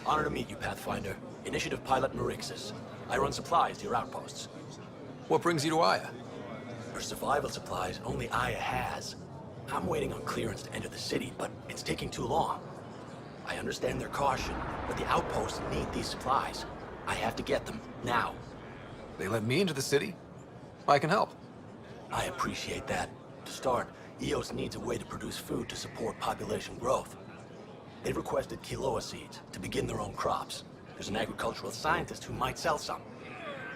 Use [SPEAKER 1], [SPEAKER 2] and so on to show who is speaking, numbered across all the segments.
[SPEAKER 1] Honor to meet you, Pathfinder. Initiative Pilot Marixus. I run supplies to your outposts.
[SPEAKER 2] What brings you to Aiya?
[SPEAKER 1] For survival supplies, only Aiya has. I'm waiting on clearance to enter the city, but it's taking too long. I understand their caution, but the outposts need these supplies. I have to get them, now.
[SPEAKER 2] They let me into the city? I can help.
[SPEAKER 1] I appreciate that. To start, EOS needs a way to produce food to support population growth. They've requested quinoa seeds to begin their own crops. There's an agricultural scientist who might sell some.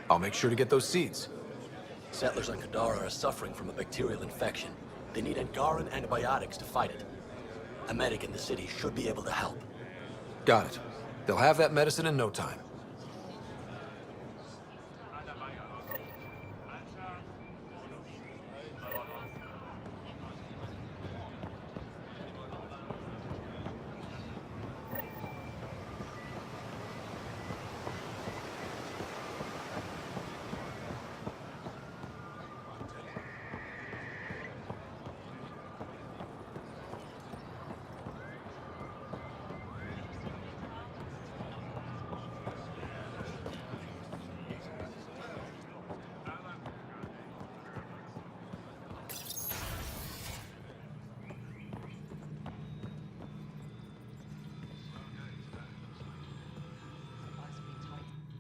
[SPEAKER 2] I'll make sure to get those seeds.
[SPEAKER 1] Settlers on Kadara are suffering from a bacterial infection. They need Angaran antibiotics to fight it. A medic in the city should be able to help.
[SPEAKER 2] Got it. They'll have that medicine in no time.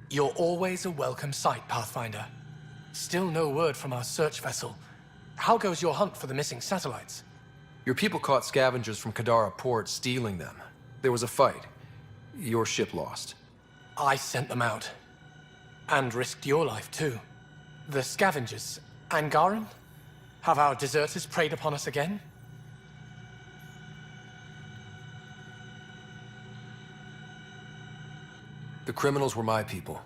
[SPEAKER 3] You're always a welcome sight, Pathfinder. Still no word from our search vessel. How goes your hunt for the missing satellites?
[SPEAKER 2] Your people caught scavengers from Kadara port stealing them. There was a fight. Your ship lost.
[SPEAKER 3] I sent them out. And risked your life, too. The scavengers, Angaran? Have our deserters preyed upon us again?
[SPEAKER 2] The criminals were my people.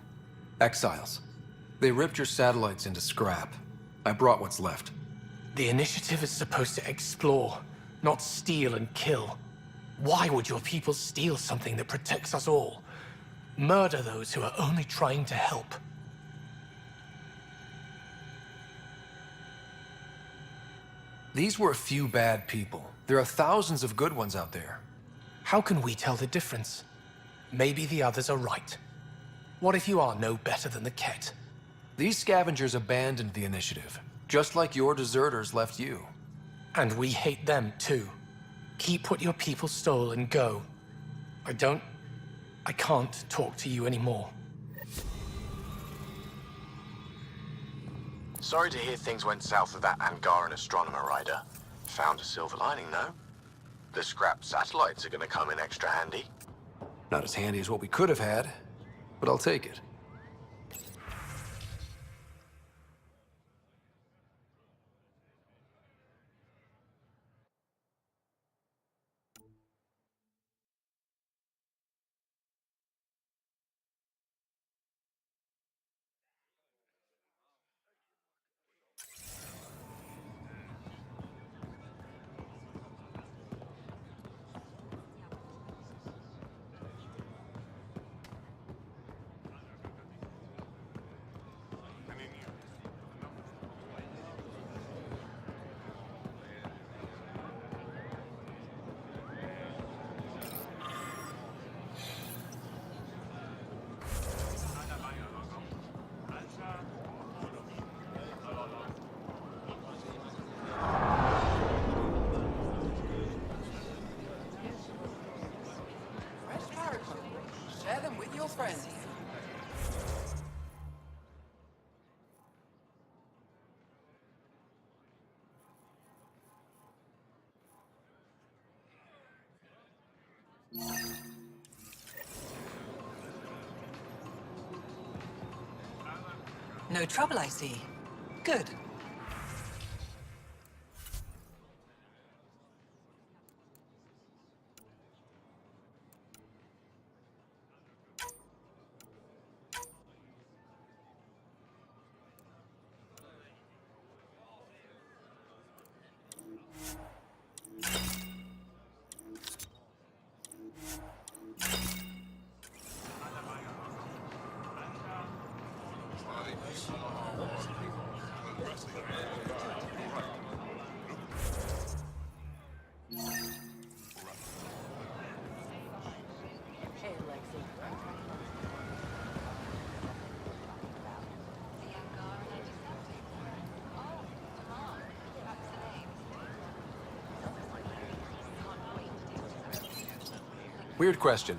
[SPEAKER 2] Exiles. They ripped your satellites into scrap. I brought what's left.
[SPEAKER 3] The initiative is supposed to explore, not steal and kill. Why would your people steal something that protects us all? Murder those who are only trying to help.
[SPEAKER 2] These were a few bad people. There are thousands of good ones out there.
[SPEAKER 3] How can we tell the difference? Maybe the others are right. What if you are no better than the Ket?
[SPEAKER 2] These scavengers abandoned the initiative, just like your deserters left you.
[SPEAKER 3] And we hate them too. Keep what your people stole and go. I can't talk to you anymore.
[SPEAKER 4] Sorry to hear things went south with that Angaran astronomer rider. Found a silver lining, though. The scrap satellites are gonna come in extra handy.
[SPEAKER 2] Not as handy as what we could have had, but I'll take it.
[SPEAKER 5] Share them with your friends. No trouble, I see. Good.
[SPEAKER 6] Hey, Lexi.
[SPEAKER 2] Weird question.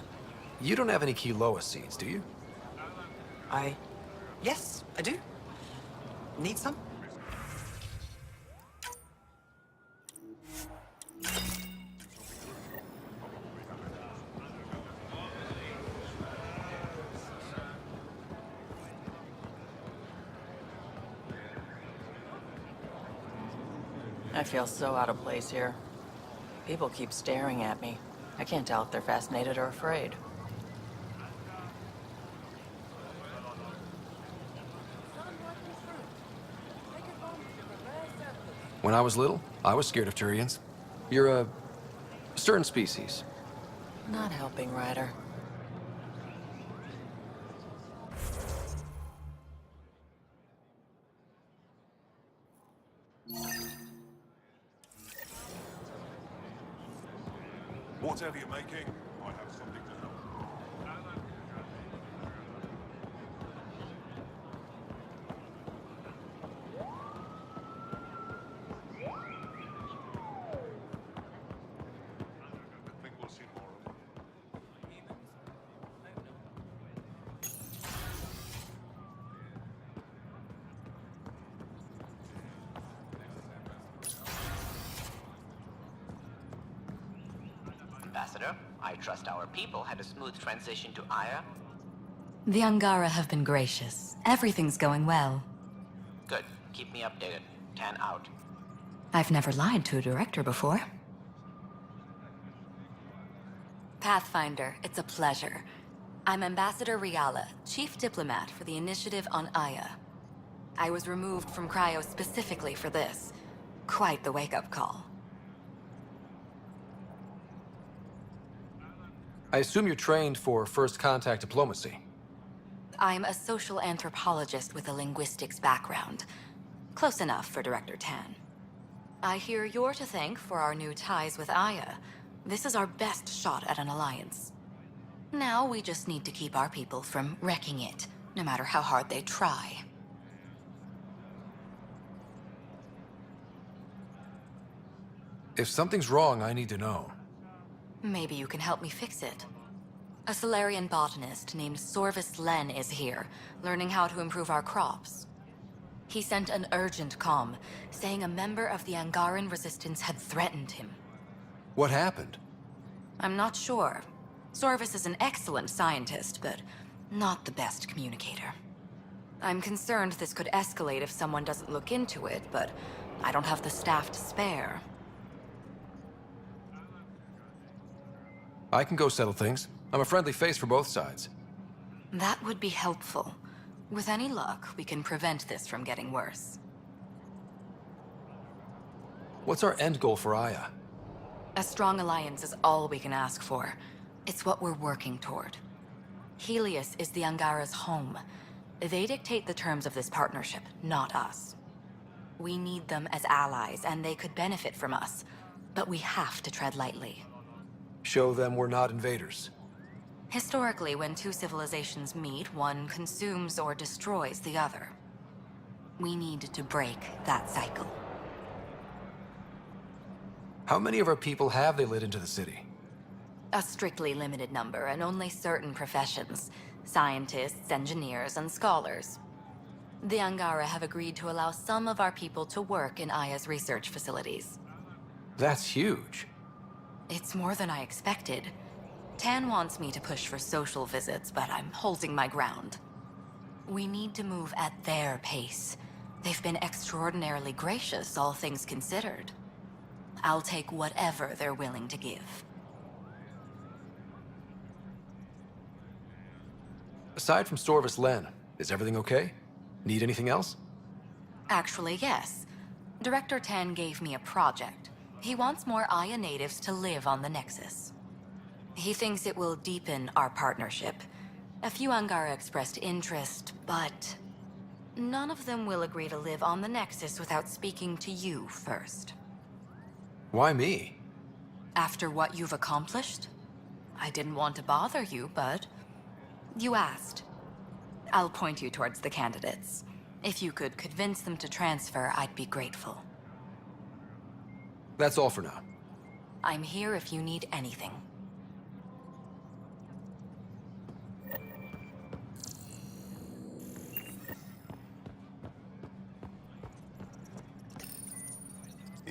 [SPEAKER 2] You don't have any Kiloa seeds, do you?
[SPEAKER 5] Yes, I do. Need some? I feel so out of place here. People keep staring at me. I can't tell if they're fascinated or afraid.
[SPEAKER 2] When I was little, I was scared of Turians. You're a certain species.
[SPEAKER 5] Not helping, Ryder.
[SPEAKER 6] Whatever you're making, I have something to help. I think we'll see more of them.
[SPEAKER 7] Ambassador, I trust our people had a smooth transition to Ayah.
[SPEAKER 8] The Angara have been gracious. Everything's going well.
[SPEAKER 7] Good. Keep me updated. Tan out.
[SPEAKER 8] I've never lied to a director before. Pathfinder, it's a pleasure. I'm Ambassador Riala, Chief Diplomat for the Initiative on Ayah. I was removed from Cryo specifically for this. Quite the wake-up call.
[SPEAKER 2] I assume you're trained for first contact diplomacy.
[SPEAKER 8] I'm a social anthropologist with a linguistics background. Close enough for Director Tan. I hear you're to thank for our new ties with Ayah. This is our best shot at an alliance. Now we just need to keep our people from wrecking it, no matter how hard they try.
[SPEAKER 2] If something's wrong, I need to know.
[SPEAKER 8] Maybe you can help me fix it. A Solarian botanist named Sorvis Len is here, learning how to improve our crops. He sent an urgent comm, saying a member of the Angaran resistance had threatened him.
[SPEAKER 2] What happened?
[SPEAKER 8] I'm not sure. Sorvis is an excellent scientist, but not the best communicator. I'm concerned this could escalate if someone doesn't look into it, but I don't have the staff to spare.
[SPEAKER 2] I can go settle things. I'm a friendly face for both sides.
[SPEAKER 8] That would be helpful. With any luck, we can prevent this from getting worse.
[SPEAKER 2] What's our end goal for Ayah?
[SPEAKER 8] A strong alliance is all we can ask for. It's what we're working toward. Helios is the Angara's home. They dictate the terms of this partnership, not us. We need them as allies, and they could benefit from us. But we have to tread lightly.
[SPEAKER 2] Show them we're not invaders.
[SPEAKER 8] Historically, when two civilizations meet, one consumes or destroys the other. We need to break that cycle.
[SPEAKER 2] How many of our people have they let into the city?
[SPEAKER 8] A strictly limited number, and only certain professions. Scientists, engineers, and scholars. The Angara have agreed to allow some of our people to work in Aya's research facilities.
[SPEAKER 2] That's huge.
[SPEAKER 8] It's more than I expected. Tan wants me to push for social visits, but I'm holding my ground. We need to move at their pace. They've been extraordinarily gracious, all things considered. I'll take whatever they're willing to give.
[SPEAKER 2] Aside from Sorvis Len, is everything okay? Need anything else?
[SPEAKER 8] Actually, yes. Director Tan gave me a project. He wants more Aya natives to live on the Nexus. He thinks it will deepen our partnership. A few Angara expressed interest, but none of them will agree to live on the Nexus without speaking to you first.
[SPEAKER 2] Why me?
[SPEAKER 8] After what you've accomplished? I didn't want to bother you, but you asked. I'll point you towards the candidates. If you could convince them to transfer, I'd be grateful.
[SPEAKER 2] That's all for now.
[SPEAKER 8] I'm here if you need anything.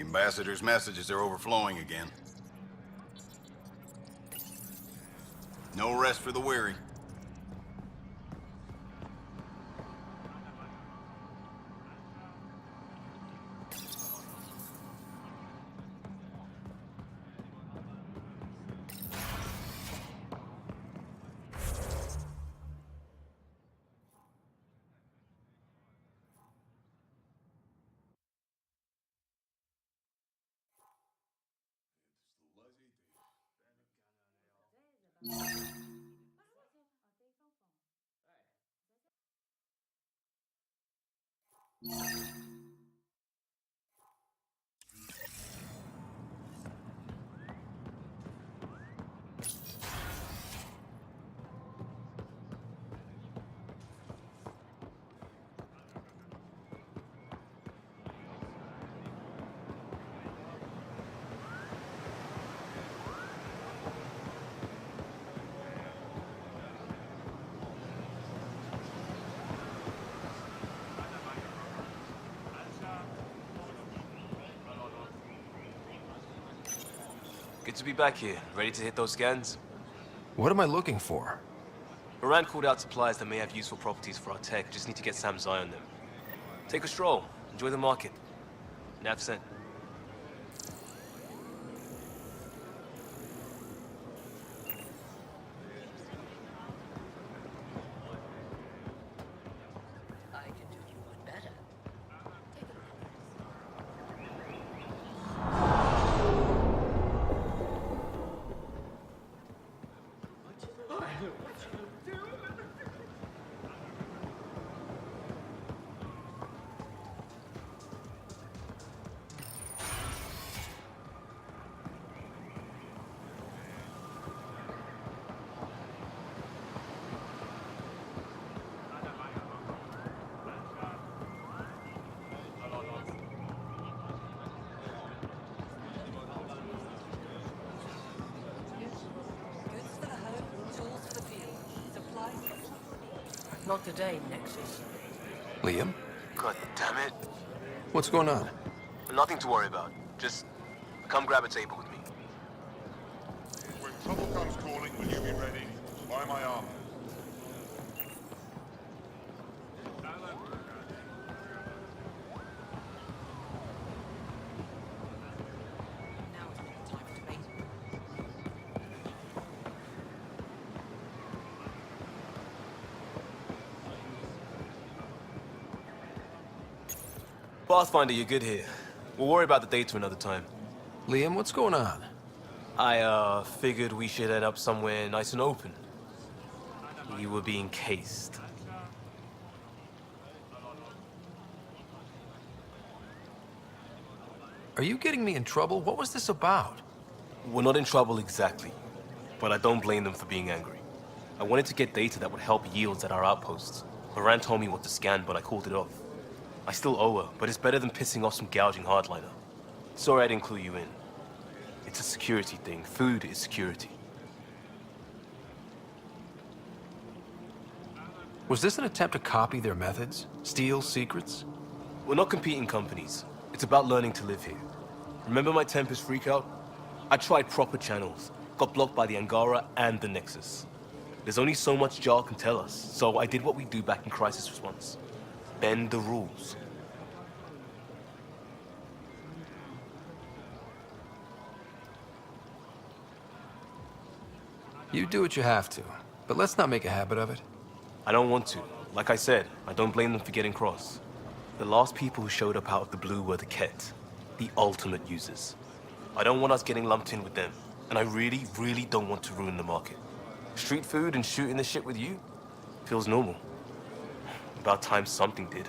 [SPEAKER 9] The ambassador's messages are overflowing again. No rest for the weary.
[SPEAKER 10] Good to be back here. Ready to hit those scans?
[SPEAKER 2] What am I looking for?
[SPEAKER 10] Moran called out supplies that may have useful properties for our tech. Just need to get Sam's eye on them. Take a stroll. Enjoy the market. Nav sent.
[SPEAKER 5] Not today, Nexus.
[SPEAKER 2] Liam?
[SPEAKER 10] God damn it.
[SPEAKER 2] What's going on?
[SPEAKER 10] Nothing to worry about. Just come grab a table with me.
[SPEAKER 6] When trouble comes calling, will you be ready? By my arm.
[SPEAKER 10] Pathfinder, you're good here. We'll worry about the data another time.
[SPEAKER 2] Liam, what's going on?
[SPEAKER 10] I, figured we should head up somewhere nice and open. You were being cased.
[SPEAKER 2] Are you getting me in trouble? What was this about?
[SPEAKER 10] We're not in trouble exactly, but I don't blame them for being angry. I wanted to get data that would help yields at our outposts. Moran told me what to scan, but I called it off. I still owe her, but it's better than pissing off some gouging hardliner. Sorry I didn't clue you in. It's a security thing. Food is security.
[SPEAKER 2] Was this an attempt to copy their methods? Steal secrets?
[SPEAKER 10] We're not competing companies. It's about learning to live here. Remember my Tempest freakout? I tried proper channels. Got blocked by the Angara and the Nexus. There's only so much Jar can tell us, so I did what we do back in crisis response. Bend the rules.
[SPEAKER 2] You do what you have to, but let's not make a habit of it.
[SPEAKER 10] I don't want to. Like I said, I don't blame them for getting cross. The last people who showed up out of the blue were the Ket, the ultimate users. I don't want us getting lumped in with them, and I really, really don't want to ruin the market. Street food and shooting the shit with you feels normal. About time something did.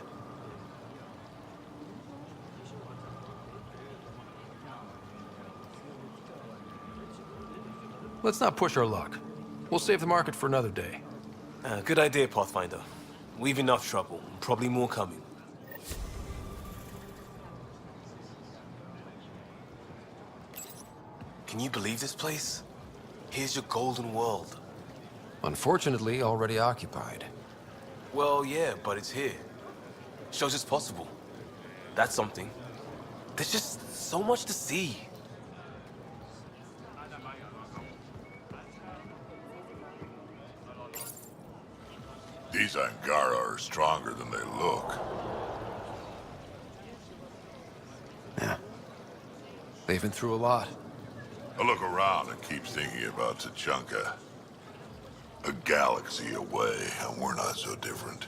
[SPEAKER 2] Let's not push our luck. We'll save the market for another day.
[SPEAKER 10] Good idea, Pathfinder. We've enough trouble, probably more coming. Can you believe this place? Here's your golden world.
[SPEAKER 2] Unfortunately, already occupied.
[SPEAKER 10] Well, yeah, but it's here. Shows it's possible. That's something. There's just so much to see.
[SPEAKER 6] These Angara are stronger than they look.
[SPEAKER 2] Yeah. They've been through a lot.
[SPEAKER 6] I look around and keep thinking about Tachanka. A galaxy away, and we're not so different.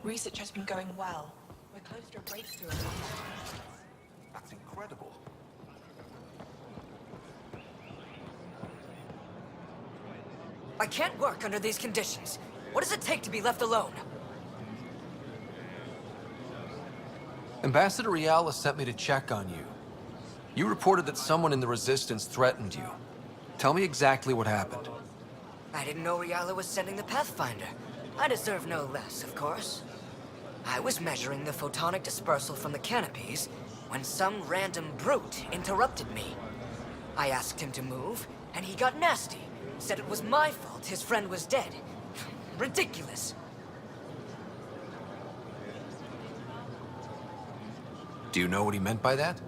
[SPEAKER 11] Research has been going well. We're close to a breakthrough.
[SPEAKER 10] That's incredible.
[SPEAKER 12] I can't work under these conditions. What does it take to be left alone?
[SPEAKER 2] Ambassador Ayala sent me to check on you. You reported that someone in the Resistance threatened you. Tell me exactly what happened.
[SPEAKER 12] I didn't know Riala was sending the Pathfinder. I deserve no less, of course. I was measuring the photonic dispersal from the canopies when some random brute interrupted me. I asked him to move, and he got nasty. Said it was my fault his friend was dead. Ridiculous.
[SPEAKER 2] Do you know what he meant by that?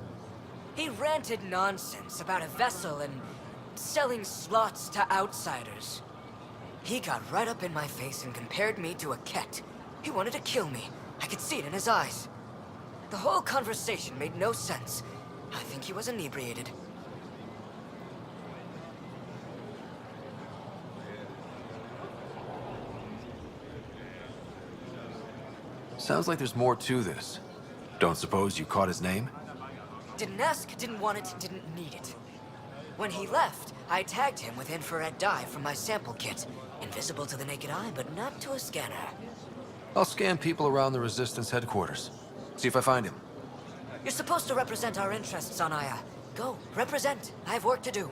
[SPEAKER 12] He ranted nonsense about a vessel and selling slots to outsiders. He got right up in my face and compared me to a ket. He wanted to kill me. I could see it in his eyes. The whole conversation made no sense. I think he was inebriated.
[SPEAKER 2] Sounds like there's more to this. Don't suppose you caught his name?
[SPEAKER 12] Didn't ask, didn't want it, didn't need it. When he left, I tagged him with infrared dye from my sample kit. Invisible to the naked eye, but not to a scanner.
[SPEAKER 2] I'll scan people around the Resistance headquarters. See if I find him.
[SPEAKER 12] You're supposed to represent our interests on Ayah. Go, represent. I have work to do.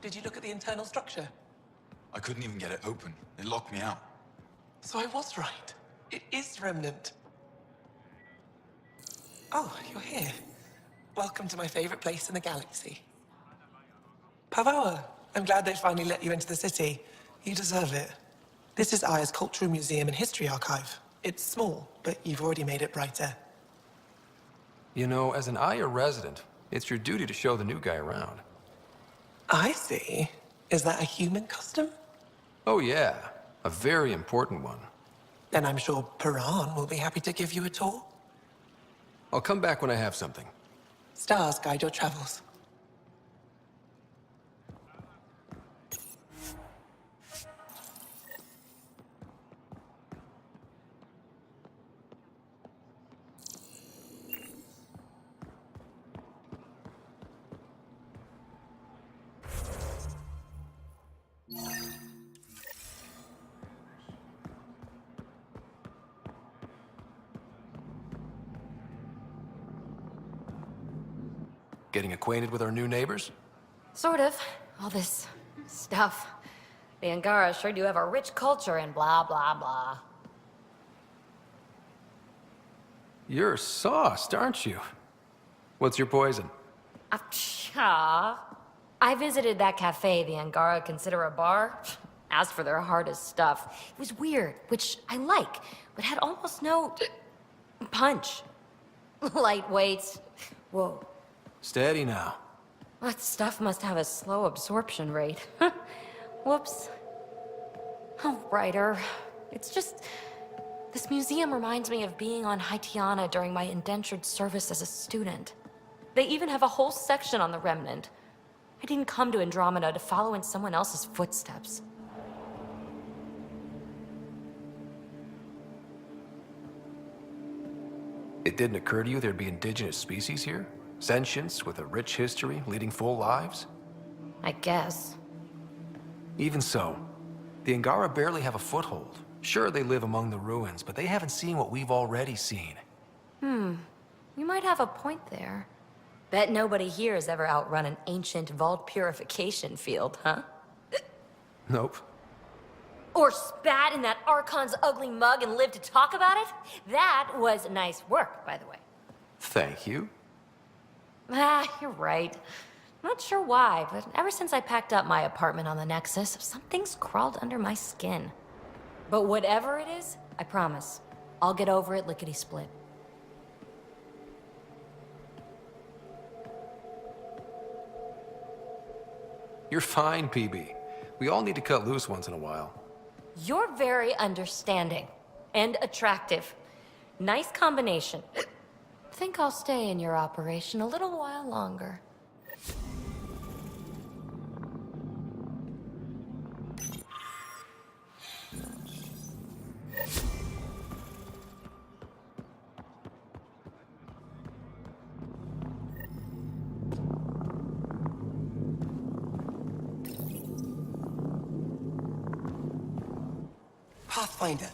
[SPEAKER 11] Did you look at the internal structure?
[SPEAKER 13] I couldn't even get it open. It locked me out.
[SPEAKER 11] So I was right. It is Remnant. Oh, you're here. Welcome to my favorite place in the galaxy. Pavawa, I'm glad they finally let you into the city. You deserve it. This is Aya's Cultural Museum and History Archive. It's small, but you've already made it brighter.
[SPEAKER 2] You know, as an Ayah resident, it's your duty to show the new guy around.
[SPEAKER 11] I see. Is that a human custom?
[SPEAKER 2] Oh yeah, a very important one.
[SPEAKER 11] Then I'm sure Piran will be happy to give you a tour.
[SPEAKER 2] I'll come back when I have something.
[SPEAKER 11] Stars guide your travels.
[SPEAKER 2] Getting acquainted with our new neighbors?
[SPEAKER 14] Sort of. All this stuff. The Angara sure do have a rich culture and blah, blah, blah.
[SPEAKER 2] You're sauced, aren't you? What's your poison?
[SPEAKER 14] I visited that cafe the Angara consider a bar. Asked for their hardest stuff. It was weird, which I like, but had almost no punch. Lightweight. Whoa.
[SPEAKER 2] Steady now.
[SPEAKER 14] That stuff must have a slow absorption rate. Whoops. Oh, writer. It's just... This museum reminds me of being on Haitiana during my indentured service as a student. They even have a whole section on the Remnant. I didn't come to Andromeda to follow in someone else's footsteps.
[SPEAKER 2] It didn't occur to you there'd be indigenous species here? Sentients with a rich history, leading full lives?
[SPEAKER 14] I guess.
[SPEAKER 2] Even so, the Angara barely have a foothold. Sure, they live among the ruins, but they haven't seen what we've already seen.
[SPEAKER 14] You might have a point there. Bet nobody here has ever outrun an ancient vault purification field, huh?
[SPEAKER 2] Nope.
[SPEAKER 14] Or spat in that Archon's ugly mug and lived to talk about it? That was nice work, by the way.
[SPEAKER 2] Thank you.
[SPEAKER 14] You're right. Not sure why, but ever since I packed up my apartment on the Nexus, something's crawled under my skin. But whatever it is, I promise, I'll get over it lickety-split.
[SPEAKER 2] You're fine, PB. We all need to cut loose once in a while.
[SPEAKER 14] You're very understanding and attractive. Nice combination. Think I'll stay in your operation a little while longer.
[SPEAKER 11] Pathfinder,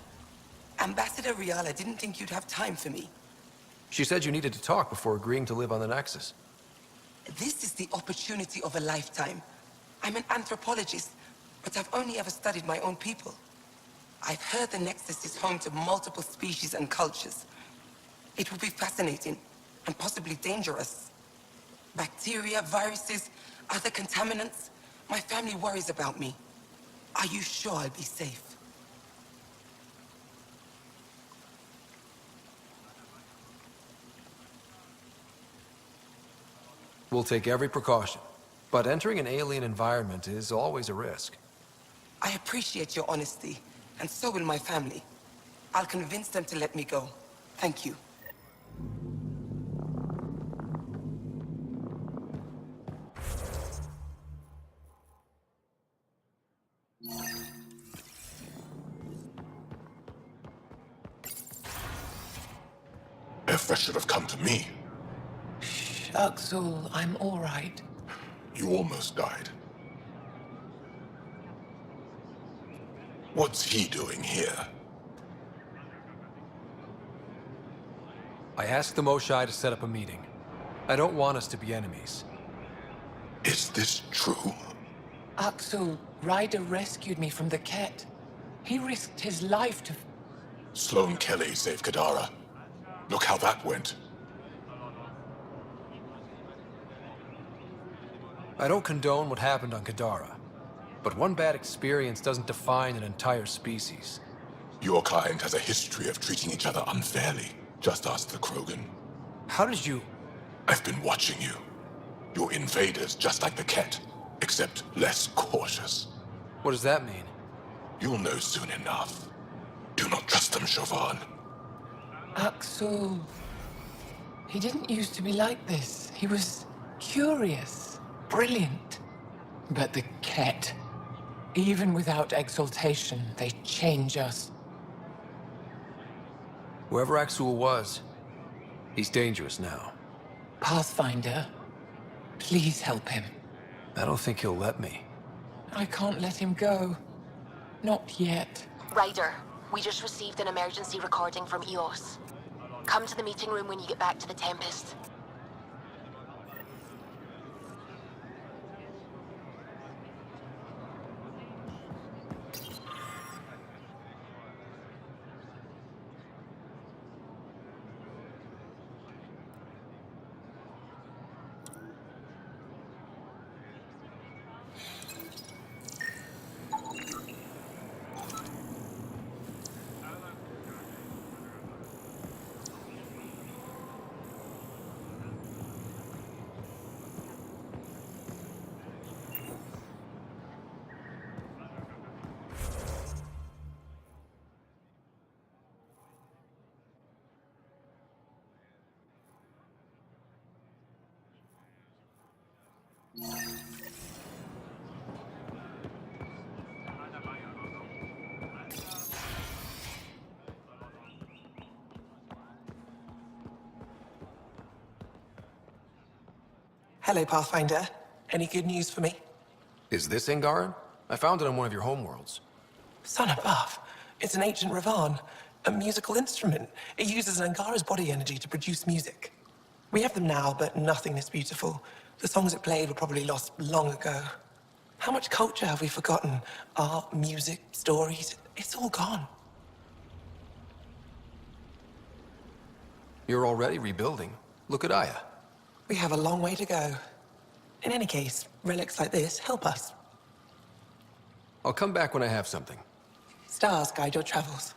[SPEAKER 11] Ambassador Riala didn't think you'd have time for me.
[SPEAKER 2] She said you needed to talk before agreeing to live on the Nexus.
[SPEAKER 11] This is the opportunity of a lifetime. I'm an anthropologist, but I've only ever studied my own people. I've heard the Nexus is home to multiple species and cultures. It will be fascinating and possibly dangerous. Bacteria, viruses, other contaminants. My family worries about me. Are you sure I'll be safe?
[SPEAKER 2] We'll take every precaution, but entering an alien environment is always a risk.
[SPEAKER 11] I appreciate your honesty, and so will my family. I'll convince them to let me go. Thank you.
[SPEAKER 6] Heffplay should have come to me.
[SPEAKER 11] Axel, I'm all right.
[SPEAKER 6] You almost died. What's he doing here?
[SPEAKER 2] I asked the Moshai to set up a meeting. I don't want us to be enemies.
[SPEAKER 6] Is this true?
[SPEAKER 11] Axel, Ryder rescued me from the Ket. He risked his life to...
[SPEAKER 6] Sloane Kelly saved Kadara. Look how that went.
[SPEAKER 2] I don't condone what happened on Kadara, but one bad experience doesn't define an entire species.
[SPEAKER 6] Your kind has a history of treating each other unfairly. Just ask the Krogan.
[SPEAKER 2] How did you...
[SPEAKER 6] I've been watching you. You're invaders just like the Ket, except less cautious.
[SPEAKER 2] What does that mean?
[SPEAKER 6] You'll know soon enough. Do not trust them, Chauvin.
[SPEAKER 11] Axel... He didn't used to be like this. He was curious. Brilliant. But the Ket, even without exaltation, they change us.
[SPEAKER 2] Whoever Axul was, he's dangerous now.
[SPEAKER 11] Pathfinder, please help him.
[SPEAKER 2] I don't think he'll let me.
[SPEAKER 11] I can't let him go. Not yet.
[SPEAKER 15] Ryder, we just received an emergency recording from EOS. Come to the meeting room when you get back to the Tempest.
[SPEAKER 11] Hello, Pathfinder. Any good news for me?
[SPEAKER 2] Is this Angaran? I found it on one of your homeworlds.
[SPEAKER 11] Son above. It's an ancient Ravan, a musical instrument. It uses Angara's body energy to produce music. We have them now, but nothing this beautiful. The songs it played were probably lost long ago. How much culture have we forgotten? Art, music, stories, it's all gone.
[SPEAKER 2] You're already rebuilding. Look at Ayah.
[SPEAKER 11] We have a long way to go. In any case, relics like this help us.
[SPEAKER 2] I'll come back when I have something.
[SPEAKER 11] Stars guide your travels.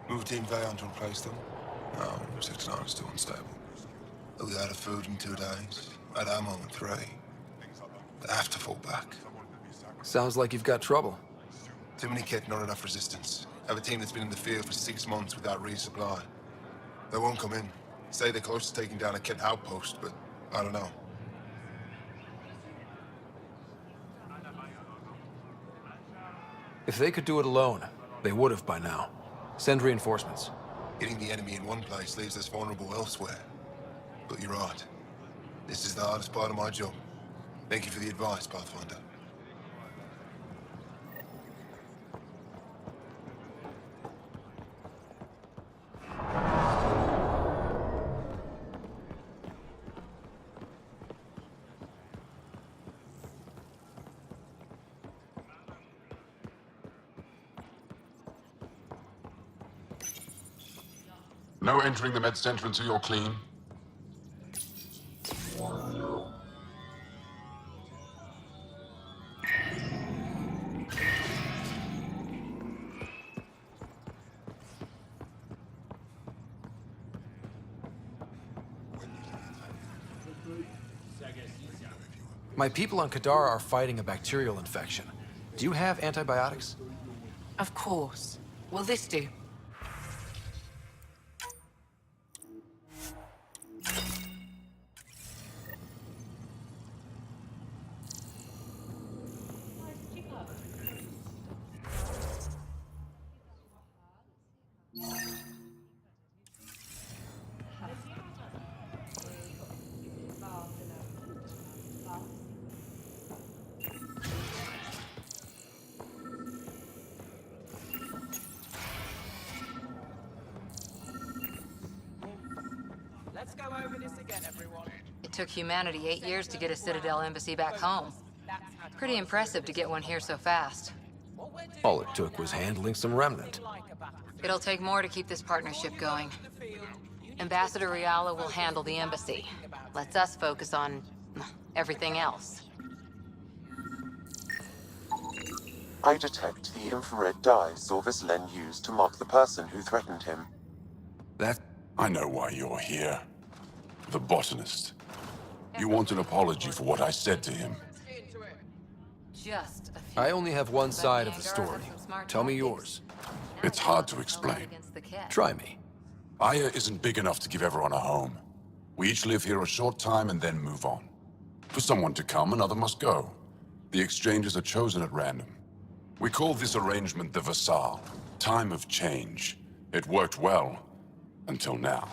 [SPEAKER 16] Moved in Vayon to replace them? No, 6 9 is still unstable. We out of food in 2 days, had ammo in 3. They have to fall back.
[SPEAKER 2] Sounds like you've got trouble.
[SPEAKER 16] Too many kit, not enough resistance. Have a team that's been in the field for 6 months without resupply. They won't come in. Say they're close to taking down a kit outpost, but I don't know.
[SPEAKER 2] If they could do it alone, they would have by now. Send reinforcements.
[SPEAKER 16] Hitting the enemy in one place leaves us vulnerable elsewhere. But you're right. This is the hardest part of my job. Thank you for the advice, Pathfinder.
[SPEAKER 17] No entering the med center until you're clean.
[SPEAKER 2] My people on Kadar are fighting a bacterial infection. Do you have antibiotics?
[SPEAKER 5] Of course. Will this do?
[SPEAKER 18] Let's go over this again, everyone.
[SPEAKER 19] It took humanity 8 years to get a Citadel embassy back home. Pretty impressive to get one here so fast.
[SPEAKER 2] All it took was handling some remnant.
[SPEAKER 19] It'll take more to keep this partnership going. Ambassador Riala will handle the embassy. Lets us focus on everything else.
[SPEAKER 20] I detect the infrared dye Sorvis Len used to mark the person who threatened him.
[SPEAKER 17] I know why you're here. The botanist. You want an apology for what I said to him.
[SPEAKER 19] Just
[SPEAKER 2] I only have one side of the story. Tell me yours.
[SPEAKER 17] It's hard to explain.
[SPEAKER 2] Try me.
[SPEAKER 17] Ayah isn't big enough to give everyone a home. We each live here a short time and then move on. For someone to come, another must go. The exchanges are chosen at random. We call this arrangement the Vassal. Time of change. It worked well. Until now.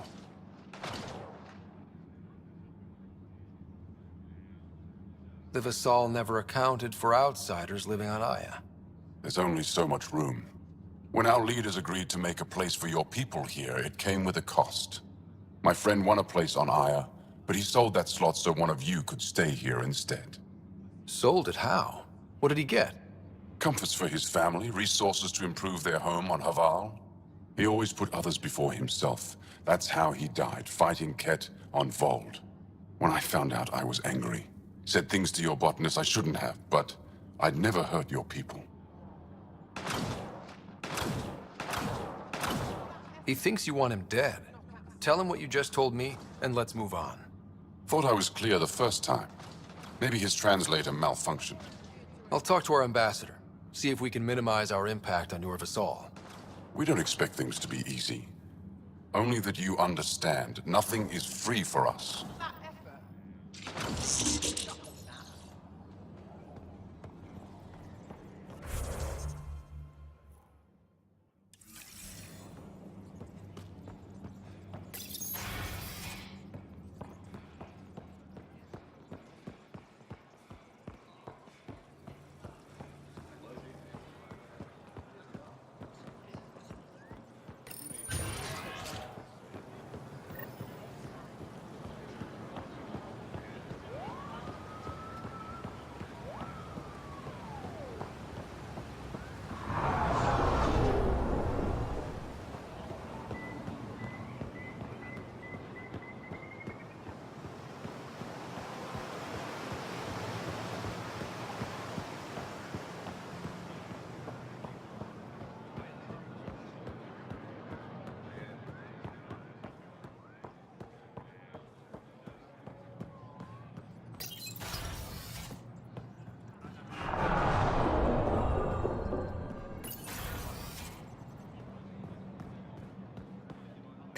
[SPEAKER 2] The Vassal never accounted for outsiders living on Ayah.
[SPEAKER 17] There's only so much room. When our leaders agreed to make a place for your people here, it came with a cost. My friend won a place on Ayah, but he sold that slot so one of you could stay here instead.
[SPEAKER 2] Sold it how? What did he get?
[SPEAKER 17] Comforts for his family, resources to improve their home on Haval. He always put others before himself. That's how he died, fighting Ket on Vold. When I found out, I was angry. Said things to your botanist I shouldn't have, but I'd never hurt your people.
[SPEAKER 2] He thinks you want him dead. Tell him what you just told me, and let's move on.
[SPEAKER 17] Thought I was clear the first time. Maybe his translator malfunctioned.
[SPEAKER 2] I'll talk to our ambassador, see if we can minimize our impact on your vassal.
[SPEAKER 17] We don't expect things to be easy. Only that you understand, nothing is free for us.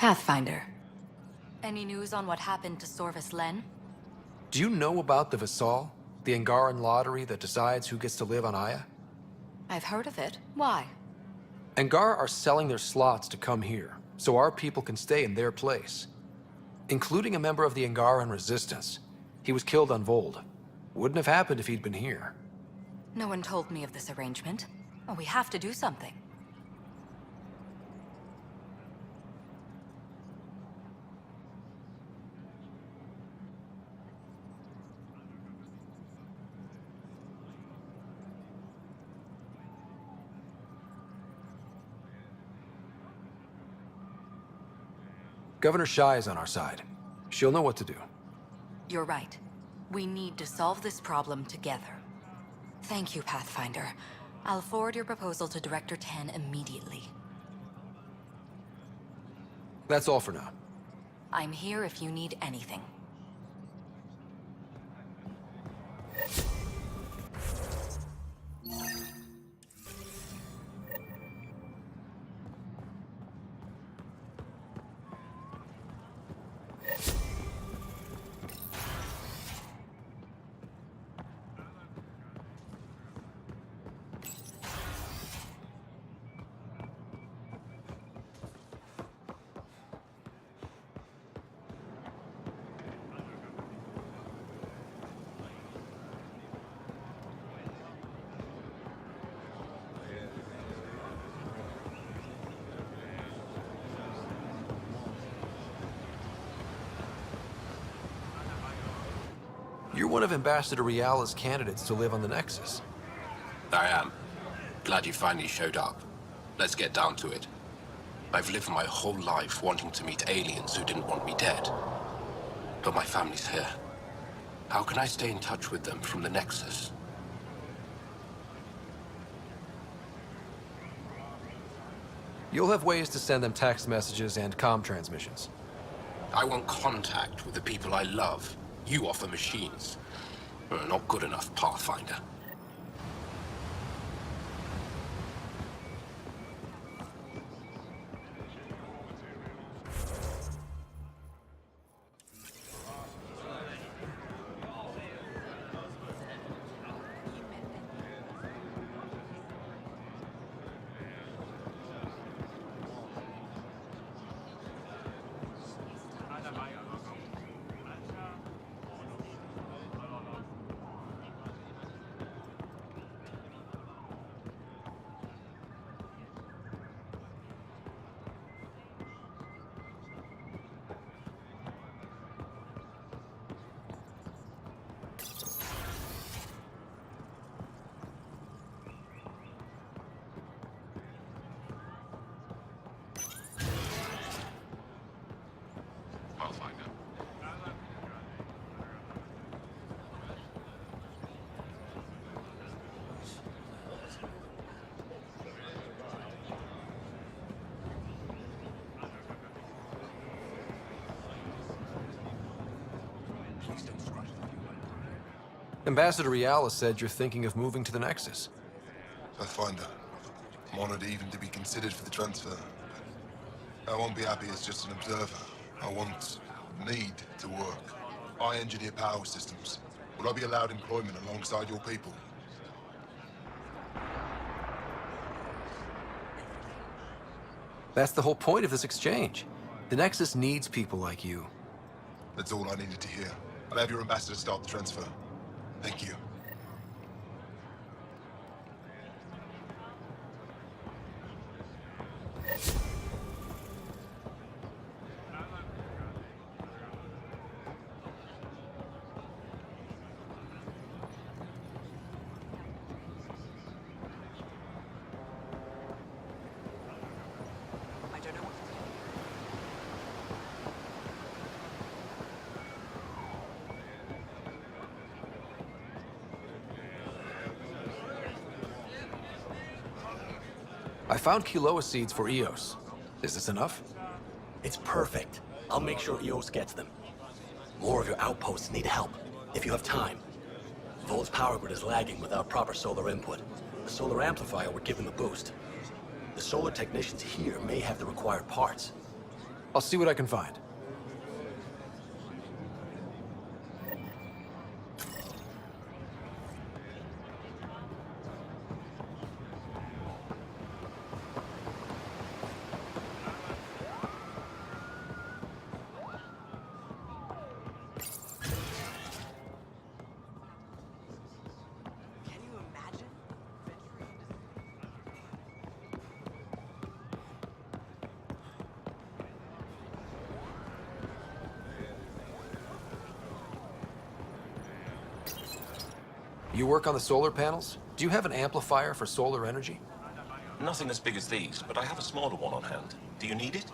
[SPEAKER 8] Pathfinder. Any news on what happened to Sorvis Len?
[SPEAKER 2] Do you know about the vassal? The Angaran lottery that decides who gets to live on Aiya?
[SPEAKER 8] I've heard of it. Why?
[SPEAKER 2] Angar are selling their slots to come here, so our people can stay in their place. Including a member of the Angaran resistance. He was killed on Vold. Wouldn't have happened if he'd been here.
[SPEAKER 8] No one told me of this arrangement. Oh, we have to do something.
[SPEAKER 2] Governor Shai is on our side. She'll know what to do.
[SPEAKER 8] You're right. We need to solve this problem together. Thank you, Pathfinder. I'll forward your proposal to Director 10 immediately.
[SPEAKER 2] That's all for now.
[SPEAKER 8] I'm here if you need anything.
[SPEAKER 2] You're one of Ambassador Riala's candidates to live on the Nexus.
[SPEAKER 21] I am. Glad you finally showed up. Let's get down to it. I've lived my whole life wanting to meet aliens who didn't want me dead. But my family's here. How can I stay in touch with them from the Nexus?
[SPEAKER 2] You'll have ways to send them text messages and comm transmissions.
[SPEAKER 21] I want contact with the people I love. You offer machines. Not good enough, Pathfinder.
[SPEAKER 2] Ambassador Ayala said you're thinking of moving to the Nexus.
[SPEAKER 16] Pathfinder. I'm honored even to be considered for the transfer. I won't be happy as just an observer. I need to work. I engineer power systems. Will I be allowed employment alongside your people?
[SPEAKER 2] That's the whole point of this exchange. The Nexus needs people like you.
[SPEAKER 16] That's all I needed to hear. I'll have your ambassador start the transfer. Thank you.
[SPEAKER 2] I found Kiloa seeds for Eos. Is this enough?
[SPEAKER 1] It's perfect. I'll make sure Eos gets them. More of your outposts need help, if you have time. Vol's power grid is lagging without proper solar input. The solar amplifier would give them a boost. The solar technicians here may have the required parts.
[SPEAKER 2] I'll see what I can find. You work on the solar panels? Do you have an amplifier for solar energy?
[SPEAKER 22] Nothing as big as these, but I have a smaller one on hand. Do you need it?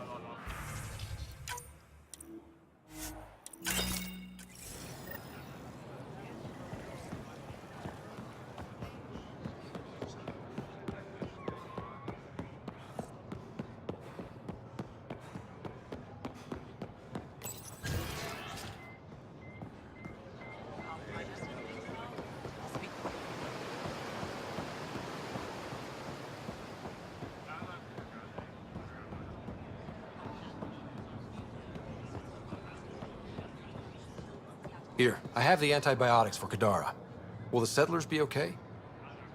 [SPEAKER 2] Here, I have the antibiotics for Kadara. Will the settlers be okay?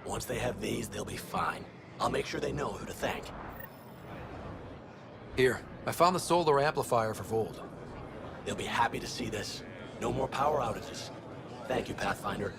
[SPEAKER 1] Once they have these, they'll be fine. I'll make sure they know who to thank.
[SPEAKER 2] Here, I found the solar amplifier for Vold.
[SPEAKER 1] They'll be happy to see this. No more power outages. Thank you, Pathfinder.